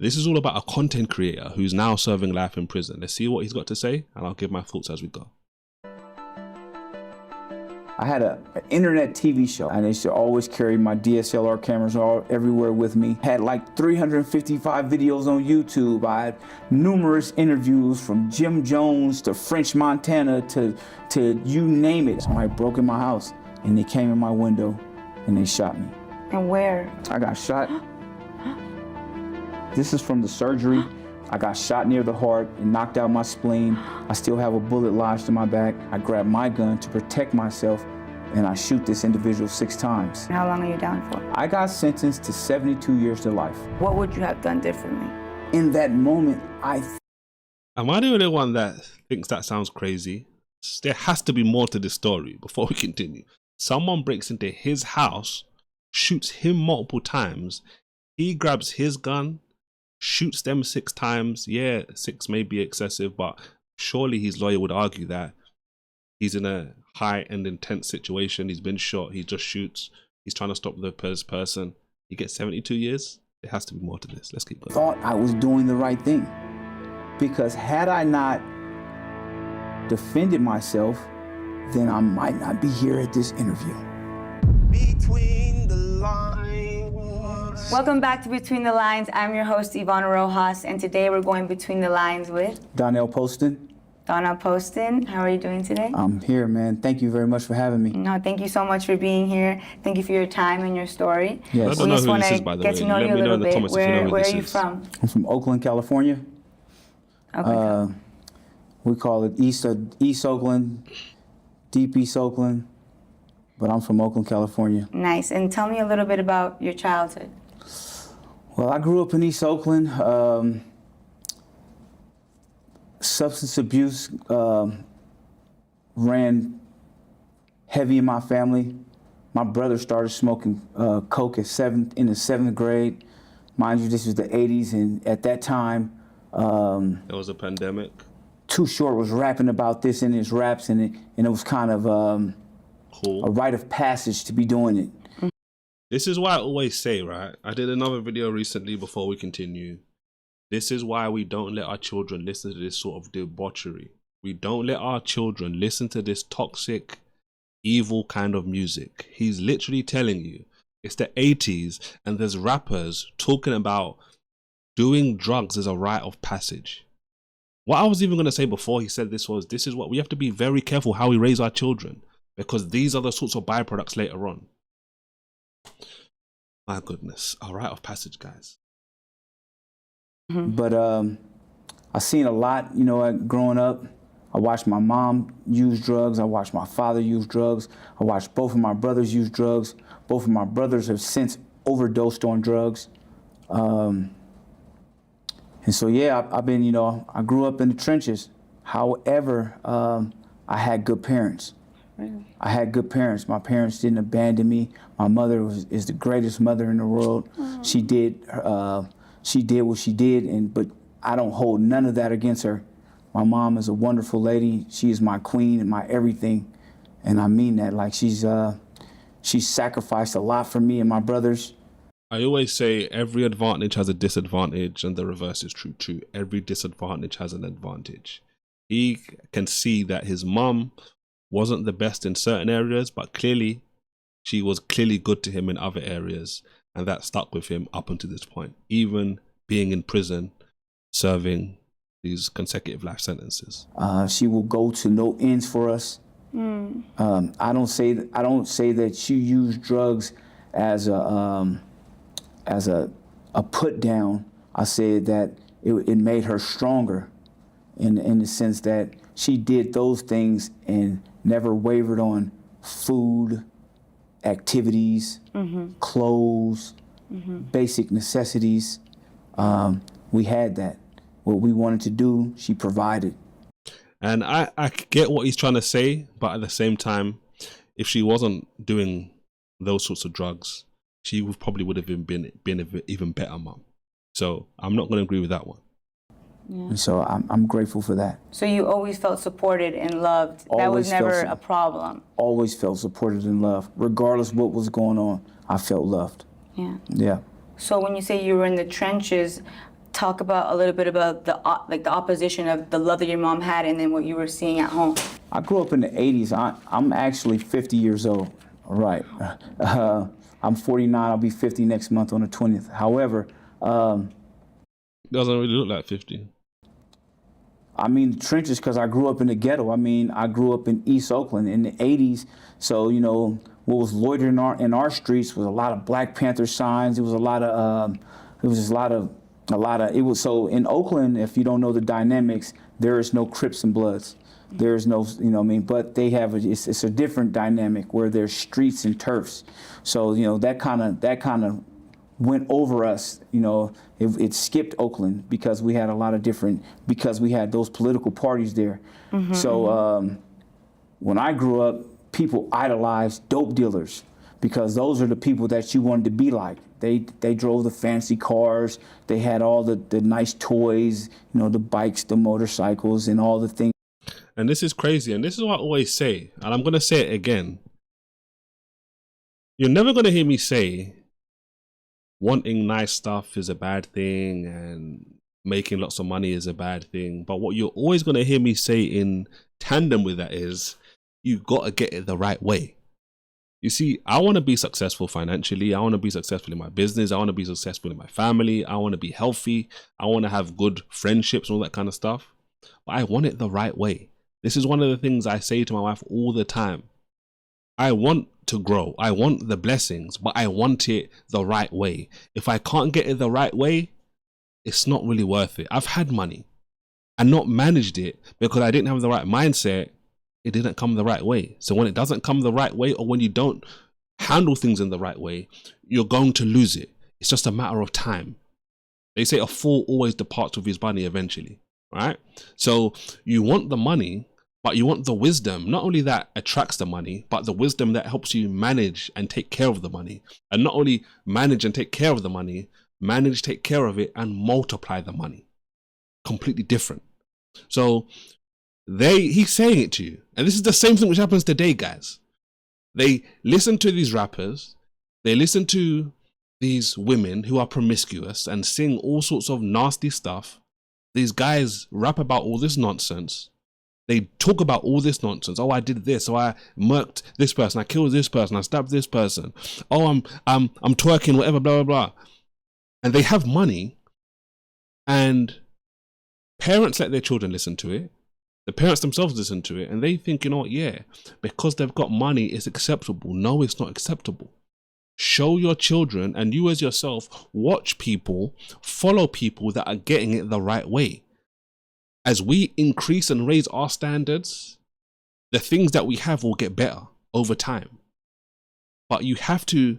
This is all about a content creator who's now serving life in prison. Let's see what he's got to say, and I'll give my thoughts as we go. I had an internet TV show, and I used to always carry my DSLR cameras everywhere with me. Had like 355 videos on YouTube. I had numerous interviews from Jim Jones to French Montana to you name it. Somebody broke in my house, and they came in my window, and they shot me. And where? I got shot. This is from the surgery. I got shot near the heart and knocked out my spleen. I still have a bullet lodged in my back. I grabbed my gun to protect myself, and I shoot this individual 6 times. How long are you down for? I got sentenced to 72 years to life. What would you have done differently? In that moment, Am I the only one that thinks that sounds crazy? There has to be more to this story before we continue. Someone breaks into his house, shoots him multiple times. He grabs his gun, shoots them 6 times. Yeah, 6 may be excessive, but surely his lawyer would argue that he's in a high and intense situation. He's been shot. He just shoots. He's trying to stop the person. He gets 72 years. There has to be more to this. Let's keep going. Thought I was doing the right thing, because had I not defended myself, then I might not be here at this interview. Between the lines. Welcome back to Between the Lines. I'm your host, Ivana Rojas, and today we're going between the lines with Donnell Poston. Donna Poston. How are you doing today? I'm here, man. Thank you very much for having me. No, thank you so much for being here. Thank you for your time and your story. Yes. I don't We know just who want this to is, by the get way. to know Let you a me know little in the bit. comments if you know who Where this are you is. from? I'm from Oakland, California. Okay. We call it East Oakland, Deep East Oakland, but I'm from Oakland, California. Nice. And tell me a little bit about your childhood. Well, I grew up in East Oakland. Substance abuse ran heavy in my family. My brother started smoking coke in the 7th grade. Mind you, this was the 80s, and at that time, There was a pandemic. Too Short was rapping about this in his raps, and it was kind of Cool. a rite of passage to be doing it. This is why I always say, right? I did another video recently before we continue. This is why we don't let our children listen to this sort of debauchery. We don't let our children listen to this toxic, evil kind of music. He's literally telling you it's the 80s and there's rappers talking about doing drugs as a rite of passage. What I was even going to say before he said this is what we have to be very careful how we raise our children, because these are the sorts of byproducts later on. My goodness, a rite of passage, guys. But I seen a lot, you know, growing up. I watched my mom use drugs. I watched my father use drugs. I watched both of my brothers use drugs. Both of my brothers have since overdosed on drugs. And so, yeah, I've been, you know, I grew up in the trenches. However, I had good parents. Really? I had good parents. My parents didn't abandon me. My mother is the greatest mother in the world. She did what she did, but I don't hold none of that against her. My mom is a wonderful lady. She is my queen and my everything, and I mean that. Like she's sacrificed a lot for me and my brothers. I always say every advantage has a disadvantage, and the reverse is true too. Every disadvantage has an advantage. He can see that his mum wasn't the best in certain areas, but clearly she was clearly good to him in other areas, and that stuck with him up until this point, even being in prison, serving these consecutive life sentences. She will go to no ends for us. I don't say that she used drugs as a put down. I said that it made her stronger, in the sense that she did those things and never wavered on food, activities, clothes, basic necessities. We had that. What we wanted to do, she provided. And I get what he's trying to say, but at the same time, if she wasn't doing those sorts of drugs, she probably would have been an even better mom. So I'm not going to agree with that one. Yeah. And so I'm grateful for that. So you always felt supported and loved. That Always was never felt a problem. Always felt supported and loved. Regardless of what was going on, I felt loved. Yeah. Yeah. So when you say you were in the trenches, talk about a little bit about the like the opposition of the love that your mom had and then what you were seeing at home? I grew up in the 80s. I'm actually 50 years old. Right. I'm 49. I'll be 50 next month on the 20th. However, doesn't really look like 50. I mean, the trenches, because I grew up in the ghetto. I mean, I grew up in East Oakland in the 80s. So, you know, what was loitering in our streets was a lot of Black Panther signs. It was a lot of, it was, so in Oakland, if you don't know the dynamics, there is no Crips and Bloods. There is no, you know what I mean, but they have, it's a different dynamic where there's streets and turfs. So, you know, that kind of went over us, you know, it skipped Oakland because we had a lot of different, because we had those political parties there. So when I grew up, people idolized dope dealers because those are the people that you wanted to be like. They drove the fancy cars, they had all the nice toys, you know, the bikes, the motorcycles, and all the things. And this is crazy, and this is what I always say, and I'm going to say it again. You're never going to hear me say wanting nice stuff is a bad thing and making lots of money is a bad thing. But what you're always going to hear me say in tandem with that is you got to get it the right way. You see, I want to be successful financially. I want to be successful in my business. I want to be successful in my family. I want to be healthy. I want to have good friendships and all that kind of stuff. But I want it the right way. This is one of the things I say to my wife all the time. I want to grow. I want the blessings, but I want it the right way. If I can't get it the right way, it's not really worth it. I've had money and not managed it because I didn't have the right mindset. It didn't come the right way. So when it doesn't come the right way, or when you don't handle things in the right way, you're going to lose it. It's just a matter of time. They say a fool always departs with his money eventually, right? So you want the money, but you want the wisdom, not only that attracts the money, but the wisdom that helps you manage and take care of the money. And not only manage and take care of the money, manage, take care of it, and multiply the money. Completely different. So he's saying it to you. And this is the same thing which happens today, guys. They listen to these rappers, they listen to these women who are promiscuous and sing all sorts of nasty stuff. These guys rap about all this nonsense. They talk about all this nonsense. Oh, I did this. Oh, I murked this person. I killed this person. I stabbed this person. Oh, I'm twerking, whatever, blah, blah, blah. And they have money, and parents let their children listen to it. The parents themselves listen to it, and they think, you know what, yeah, because they've got money, it's acceptable. No, it's not acceptable. Show your children, and you as yourself, watch people, follow people that are getting it the right way. As we increase and raise our standards, the things that we have will get better over time. But you have to,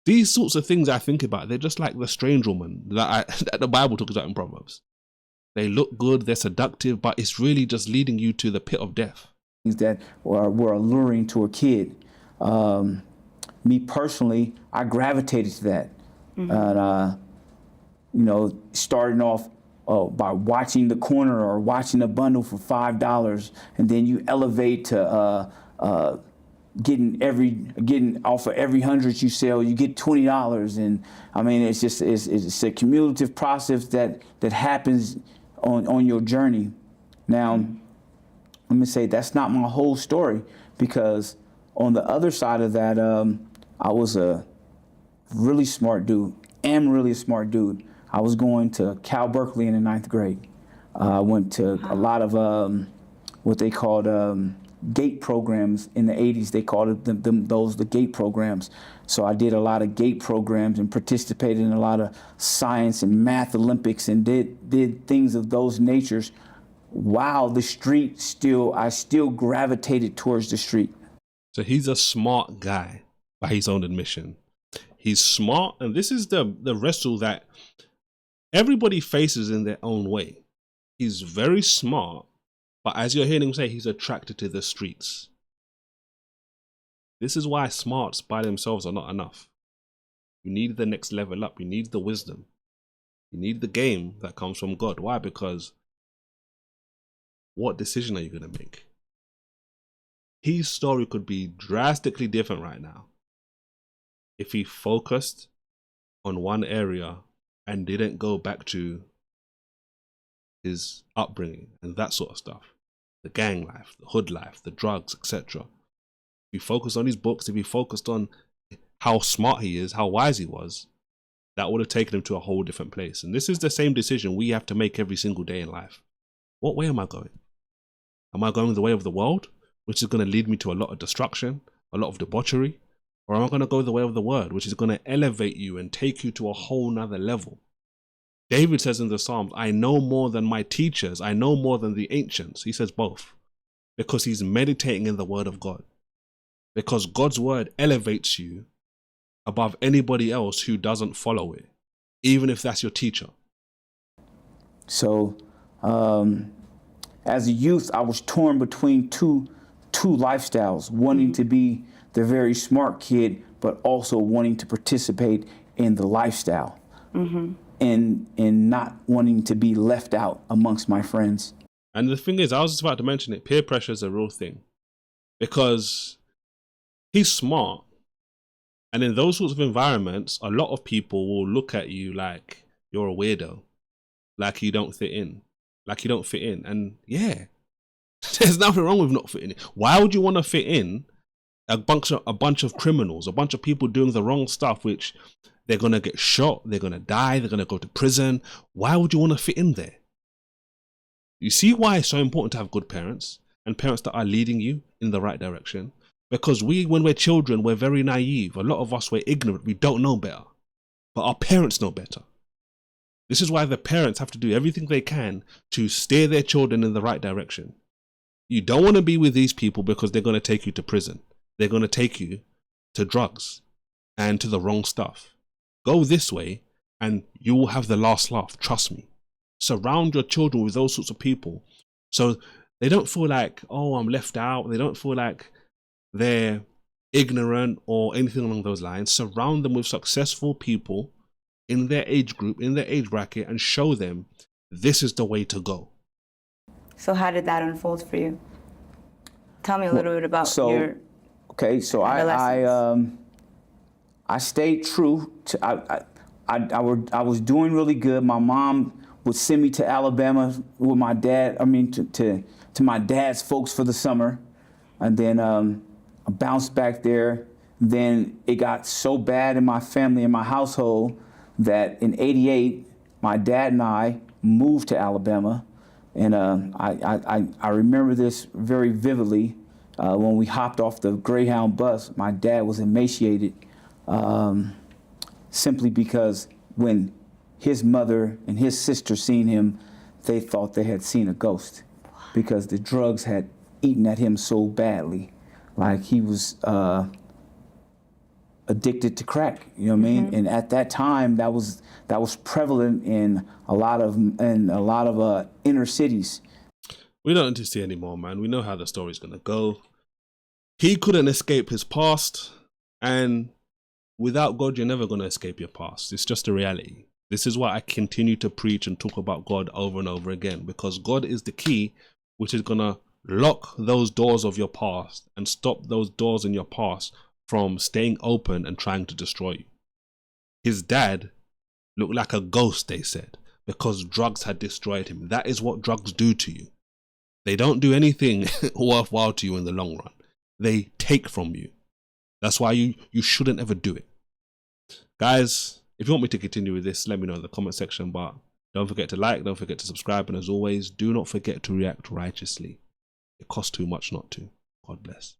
these sorts of things I think about, they're just like the strange woman that the Bible talks about in Proverbs. They look good, they're seductive, but it's really just leading you to the pit of death. Things that were alluring to a kid. Me personally, I gravitated to that. And, you know, starting off by watching The Corner or watching a bundle for $5, and then you elevate to getting off of every 100 you sell, you get $20. And I mean, it's just it's a cumulative process that happens on your journey. Now, let me say that's not my whole story, because on the other side of that, I was a really smart dude. Am really a smart dude. I was going to Cal Berkeley in the 9th grade. I went to a lot of what they called GATE programs in the 80s. They called it the GATE programs. So I did a lot of GATE programs and participated in a lot of science and math Olympics and did things of those natures. While the street I still gravitated towards the street. So he's a smart guy by his own admission. He's smart, and this is the wrestle that everybody faces in their own way. He's very smart, but as you're hearing him say, he's attracted to the streets. This is why smarts by themselves are not enough. You need the next level up. You need the wisdom. You need the game that comes from God. Why? Because what decision are you going to make? His story could be drastically different right now if he focused on one area and didn't go back to his upbringing and that sort of stuff, the gang life, the hood life, the drugs, etc. If he focused on his books, if he focused on how smart he is, how wise he was, that would have taken him to a whole different place. And this is the same decision we have to make every single day in life. What way am I going? Am I going the way of the world, which is going to lead me to a lot of destruction, a lot of debauchery? Or am I going to go the way of the word, which is going to elevate you and take you to a whole nother level? David says in the Psalms, I know more than my teachers. I know more than the ancients. He says both, because he's meditating in the word of God. Because God's word elevates you above anybody else who doesn't follow it, even if that's your teacher. So, as a youth, I was torn between two lifestyles, wanting to be the very smart kid, but also wanting to participate in the lifestyle, and not wanting to be left out amongst my friends. And the thing is, I was just about to mention it, peer pressure is a real thing, because he's smart. And in those sorts of environments, a lot of people will look at you like you're a weirdo, like you don't fit in, And yeah, there's nothing wrong with not fitting in. Why would you want to fit in a bunch of criminals, a bunch of people doing the wrong stuff, which they're going to get shot, they're going to die, they're going to go to prison? Why would you want to fit in there? You see why it's so important to have good parents, and parents that are leading you in the right direction? Because when we're children, we're very naive. A lot of us, we're ignorant. We don't know better. But our parents know better. This is why the parents have to do everything they can to steer their children in the right direction. You don't want to be with these people because they're going to take you to prison. They're going to take you to drugs and to the wrong stuff. Go this way and you will have the last laugh. Trust me. Surround your children with those sorts of people so they don't feel like, oh, I'm left out. They don't feel like they're ignorant or anything along those lines. Surround them with successful people in their age group, in their age bracket, and show them this is the way to go. So how did that unfold for you? Tell me a little bit about your adolescence. I stayed true to I was doing really good. My mom would send me to Alabama with my dad, to my dad's folks for the summer. And then I bounced back there. Then it got so bad in my family, in my household, that in '88, my dad and I moved to Alabama. And I remember this very vividly. When we hopped off the Greyhound bus, my dad was emaciated simply because when his mother and his sister seen him, they thought they had seen a ghost because the drugs had eaten at him so badly. Like he was addicted to crack, you know what I mean? And at that time, that was prevalent in a lot of inner cities. We don't need to see anymore, man. We know how the story's gonna go. He couldn't escape his past, and without God, you're never gonna escape your past. It's just a reality. This is why I continue to preach and talk about God over and over again, because God is the key, which is gonna lock those doors of your past and stop those doors in your past from staying open and trying to destroy you. His dad looked like a ghost, they said, because drugs had destroyed him. That is what drugs do to you. They don't do anything worthwhile to you in the long run. They take from you. That's why you shouldn't ever do it. Guys, if you want me to continue with this, let me know in the comment section. But don't forget to like, don't forget to subscribe. And as always, do not forget to react righteously. It costs too much not to. God bless.